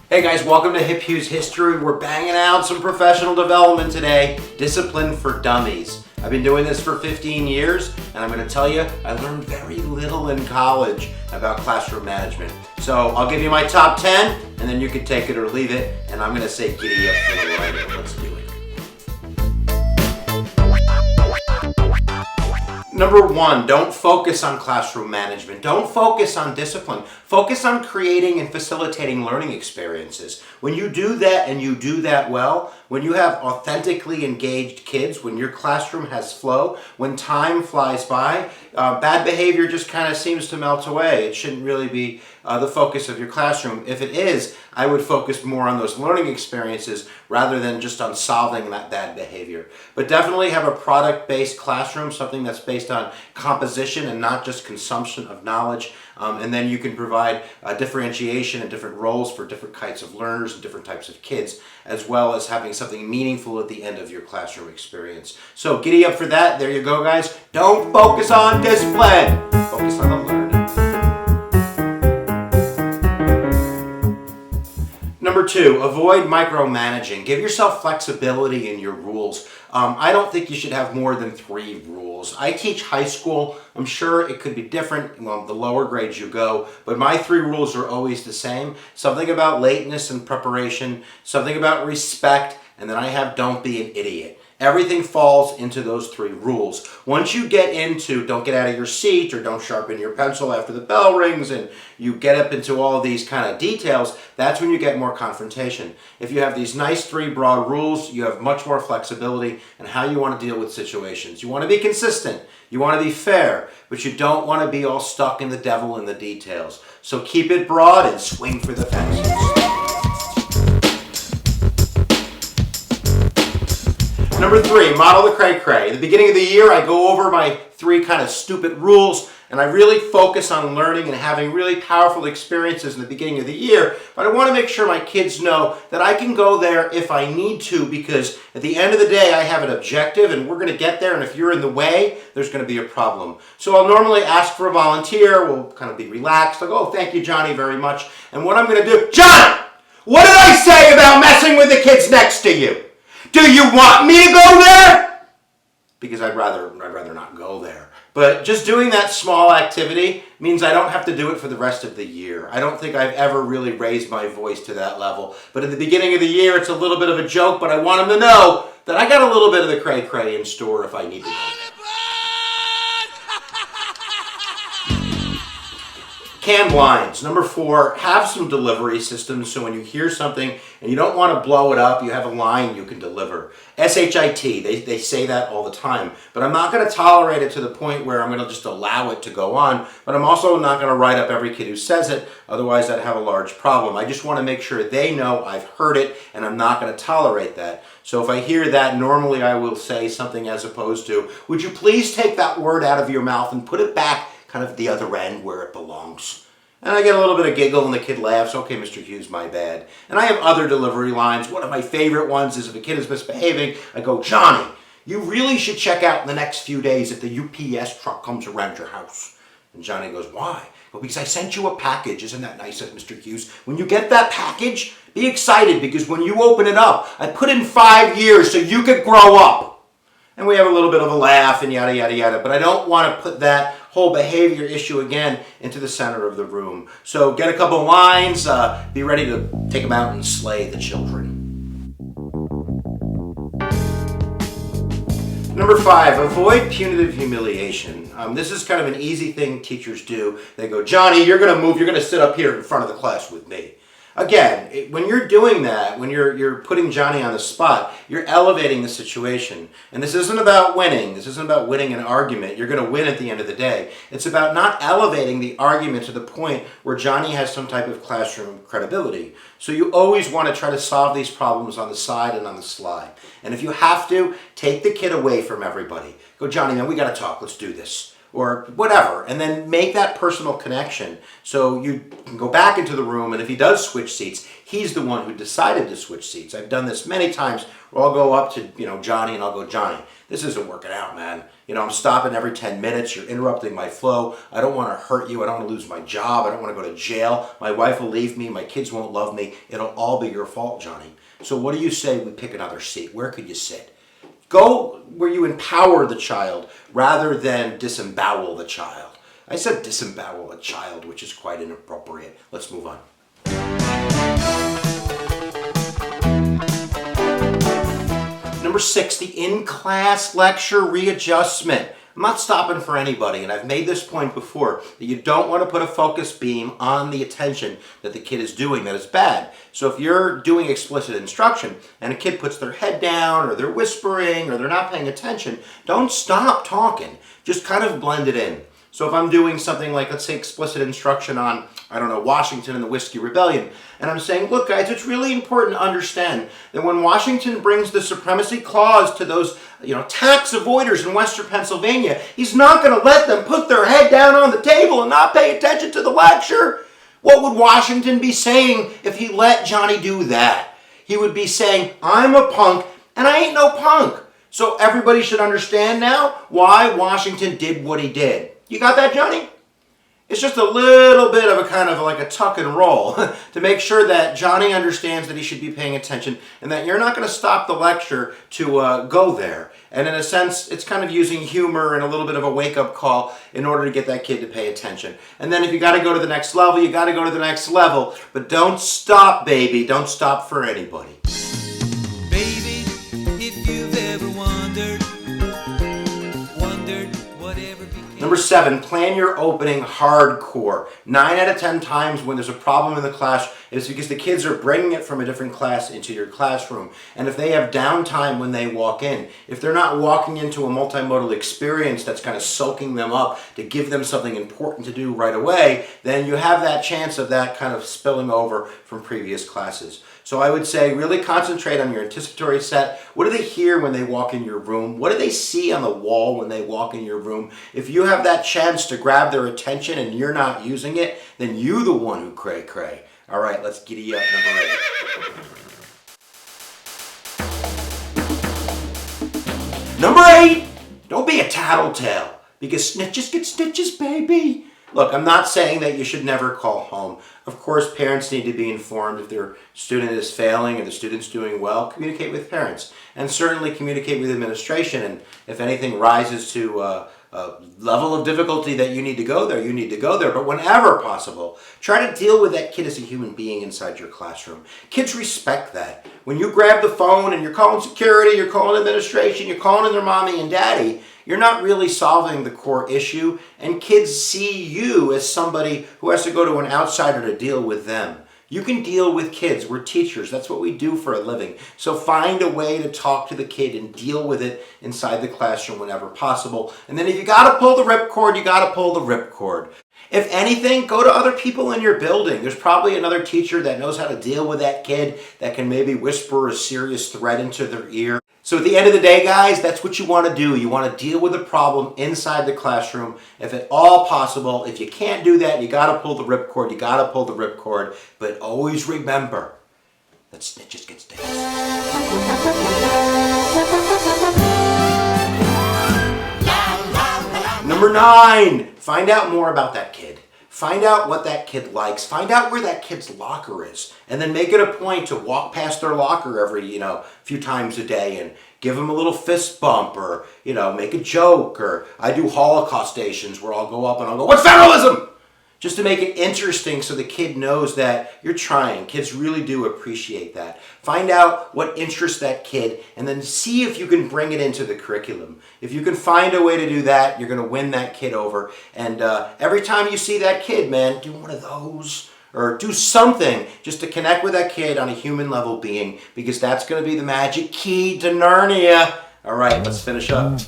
Hey guys, welcome to Hip Hughes History. We're banging out some professional development today. Discipline for Dummies. I've been doing this for 15 years, and I'm going to tell you, I learned very little in college about classroom management. So I'll give you my top 10, and then you can take it or leave it, and I'm going to say giddy up for the ride. Let's do it. Number one, don't focus on classroom management. Don't focus on discipline. Focus on creating and facilitating learning experiences. When you do that and you do that well, when you have authentically engaged kids, when your classroom has flow, when time flies by, bad behavior just kind of seems to melt away. It shouldn't really be the focus of your classroom. If it is, I would focus more on those learning experiences rather than just on solving that bad behavior. But definitely have a product-based classroom, something that's based on composition and not just consumption of knowledge. And then you can provide differentiation and different roles for different kinds of learners and different types of kids, as well as having something meaningful at the end of your classroom experience. So giddy up for that. There you go, guys. Don't focus on discipline. Focus on the learning. Number two, avoid micromanaging. Give yourself flexibility in your rules. I don't think you should have more than 3 rules. I teach high school. I'm sure it could be different, well, the lower grades you go, but my 3 rules are always the same. Something about lateness and preparation, something about respect, and then I have don't be an idiot. Everything falls into those 3 rules. Once you get into don't get out of your seat or don't sharpen your pencil after the bell rings and you get up into all of these kind of details, that's when you get more confrontation. If you have these nice 3 broad rules, you have much more flexibility in how you want to deal with situations. You want to be consistent, you want to be fair, but you don't want to be all stuck in the devil in the details. So keep it broad and swing for the fences. Number 3, model the cray-cray. At the beginning of the year, I go over my 3 kind of stupid rules, and I really focus on learning and having really powerful experiences in the beginning of the year. But I want to make sure my kids know that I can go there if I need to, because at the end of the day, I have an objective, and we're going to get there, and if you're in the way, there's going to be a problem. So I'll normally ask for a volunteer. We'll kind of be relaxed. I'll go, oh, thank you, Johnny, very much. And what I'm going to do, John, what did I say about messing with the kids next to you? Do you want me to go there? Because I'd rather not go there. But just doing that small activity means I don't have to do it for the rest of the year. I don't think I've ever really raised my voice to that level. But at the beginning of the year, it's a little bit of a joke, but I want them to know that I got a little bit of the cray-cray in store if I need to go there. Canned lines. Number 4, have some delivery systems so when you hear something and you don't want to blow it up, you have a line you can deliver. SHIT, they say that all the time, but I'm not going to tolerate it to the point where I'm going to just allow it to go on, but I'm also not going to write up every kid who says it, otherwise I'd have a large problem. I just want to make sure they know I've heard it and I'm not going to tolerate that. So if I hear that, normally I will say something as opposed to, would you please take that word out of your mouth and put it back kind of the other end where it belongs. And I get a little bit of giggle and the kid laughs, okay, Mr. Hughes, my bad. And I have other delivery lines. One of my favorite ones is if a kid is misbehaving, I go, Johnny, you really should check out in the next few days if the UPS truck comes around your house. And Johnny goes, why? Well, because I sent you a package. Isn't that nice of Mr. Hughes? When you get that package, be excited because when you open it up, I put in 5 years so you could grow up. And we have a little bit of a laugh and yada, yada, yada. But I don't want to put that whole behavior issue again into the center of the room. So get a couple lines, be ready to take them out and slay the children. Number 5, avoid punitive humiliation. This is kind of an easy thing teachers do. They go, Johnny, you're going to move, you're going to sit up here in front of the class with me. Again, when you're doing that, when you're putting Johnny on the spot, you're elevating the situation. And this isn't about winning. This isn't about winning an argument. You're going to win at the end of the day. It's about not elevating the argument to the point where Johnny has some type of classroom credibility. So you always want to try to solve these problems on the side and on the sly. And if you have to, take the kid away from everybody. Go, Johnny, man, we got to talk. Let's do this. Or whatever, and then make that personal connection so you can go back into the room, and if he does switch seats, he's the one who decided to switch seats. I've done this many times where I'll go up to Johnny and I'll go, Johnny, this isn't working out, man. You know, I'm stopping every 10 minutes. You're interrupting my flow. I don't want to hurt you. I don't want to lose my job. I don't want to go to jail. My wife will leave me. My kids won't love me. It'll all be your fault, Johnny. So what do you say we pick another seat? Where could you sit? Go where you empower the child rather than disembowel the child. I said disembowel a child, which is quite inappropriate. Let's move on. Number 6, the in-class lecture readjustment. I'm not stopping for anybody, and I've made this point before, that you don't want to put a focus beam on the attention that the kid is doing that is bad. So if you're doing explicit instruction and a kid puts their head down or they're whispering or they're not paying attention, don't stop talking. Just kind of blend it in. So if I'm doing something like, let's say, explicit instruction on, I don't know, Washington and the Whiskey Rebellion, and I'm saying, look guys, it's really important to understand that when Washington brings the supremacy clause to those, tax avoiders in Western Pennsylvania, he's not going to let them put their head down on the table and not pay attention to the lecture. What would Washington be saying if he let Johnny do that? He would be saying, I'm a punk and I ain't no punk. So everybody should understand now why Washington did what he did. You got that, Johnny? It's just a little bit of a kind of like a tuck and roll to make sure that Johnny understands that he should be paying attention and that you're not going to stop the lecture to go there. And in a sense, it's kind of using humor and a little bit of a wake-up call in order to get that kid to pay attention. And then if you got to go to the next level, you got to go to the next level. But don't stop, baby. Don't stop for anybody. Baby, if you've ever wondered whatever became. Number 7, plan your opening hardcore. 9 out of 10 times when there's a problem in the class, it's because the kids are bringing it from a different class into your classroom. And if they have downtime when they walk in, if they're not walking into a multimodal experience that's kind of soaking them up to give them something important to do right away, then you have that chance of that kind of spilling over from previous classes. So I would say really concentrate on your anticipatory set. What do they hear when they walk in your room? What do they see on the wall when they walk in your room? If you have that chance to grab their attention and you're not using it, then you the one who cray cray. All right, let's giddy up number 8. Number 8, don't be a tattletale because snitches get stitches, baby. Look, I'm not saying that you should never call home. Of course, parents need to be informed if their student is failing and the student's doing well. Communicate with parents and certainly communicate with administration. And if anything rises to a level of difficulty that you need to go there, you need to go there. But whenever possible, try to deal with that kid as a human being inside your classroom. Kids respect that. When you grab the phone and you're calling security, you're calling administration, you're calling in their mommy and daddy, you're not really solving the core issue, and kids see you as somebody who has to go to an outsider to deal with them. You can deal with kids. We're teachers. That's what we do for a living. So find a way to talk to the kid and deal with it inside the classroom whenever possible. And then if you got to pull the ripcord, you got to pull the ripcord. If anything, go to other people in your building. There's probably another teacher that knows how to deal with that kid that can maybe whisper a serious threat into their ear. So at the end of the day, guys, that's what you want to do. You want to deal with the problem inside the classroom. If at all possible, if you can't do that, you got to pull the ripcord. You got to pull the ripcord. But always remember that snitches get stitches. Number 9, find out more about that kid. Find out what that kid likes. Find out where that kid's locker is. And then make it a point to walk past their locker every, few times a day and give them a little fist bump or, make a joke. Or I do Holocaust stations where I'll go up and I'll go, "What's federalism?" Just to make it interesting so the kid knows that you're trying. Kids really do appreciate that. Find out what interests that kid and then see if you can bring it into the curriculum. If you can find a way to do that, you're going to win that kid over. And every time you see that kid, man, do one of those or do something just to connect with that kid on a human level being, because that's going to be the magic key to Narnia. All right, let's finish up.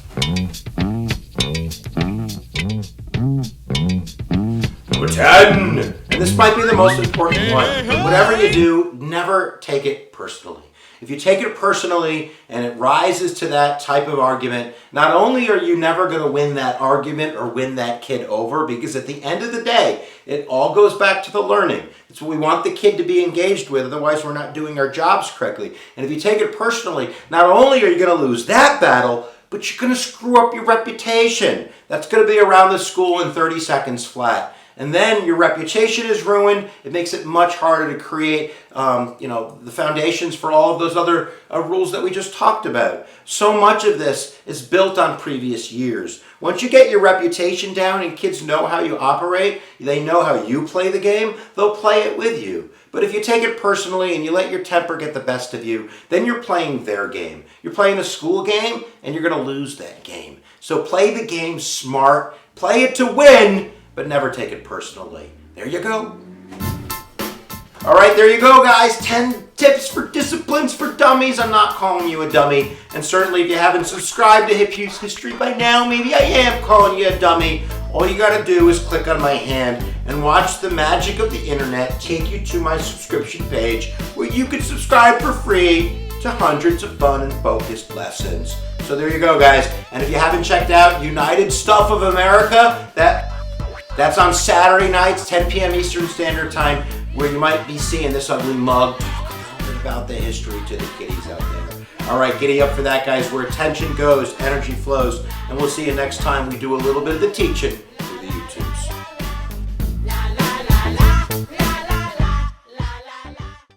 Number 10, and this might be the most important one. Whatever you do, never take it personally. If you take it personally and it rises to that type of argument, not only are you never going to win that argument or win that kid over, because at the end of the day, it all goes back to the learning. It's what we want the kid to be engaged with, otherwise we're not doing our jobs correctly. And if you take it personally, not only are you going to lose that battle, but you're going to screw up your reputation. That's going to be around the school in 30 seconds flat. And then your reputation is ruined. It makes it much harder to create, the foundations for all of those other rules that we just talked about. So much of this is built on previous years. Once you get your reputation down and kids know how you operate, they know how you play the game, they'll play it with you. But if you take it personally and you let your temper get the best of you, then you're playing their game. You're playing a school game and you're going to lose that game. So play the game smart, play it to win, but never take it personally. There you go. All right, there you go, guys. 10 tips for disciplines for dummies. I'm not calling you a dummy. And certainly if you haven't subscribed to Hip Use History by now, maybe I am calling you a dummy. All you gotta do is click on my hand and watch the magic of the internet take you to my subscription page where you can subscribe for free to hundreds of fun and focused lessons. So there you go, guys. And if you haven't checked out United Stuff of America, that's on Saturday nights, 10 p.m. Eastern Standard Time, where you might be seeing this ugly mug talk a little bit about the history to the kiddies out there. All right, giddy up for that, guys. Where attention goes, energy flows, and we'll see you next time we do a little bit of the teaching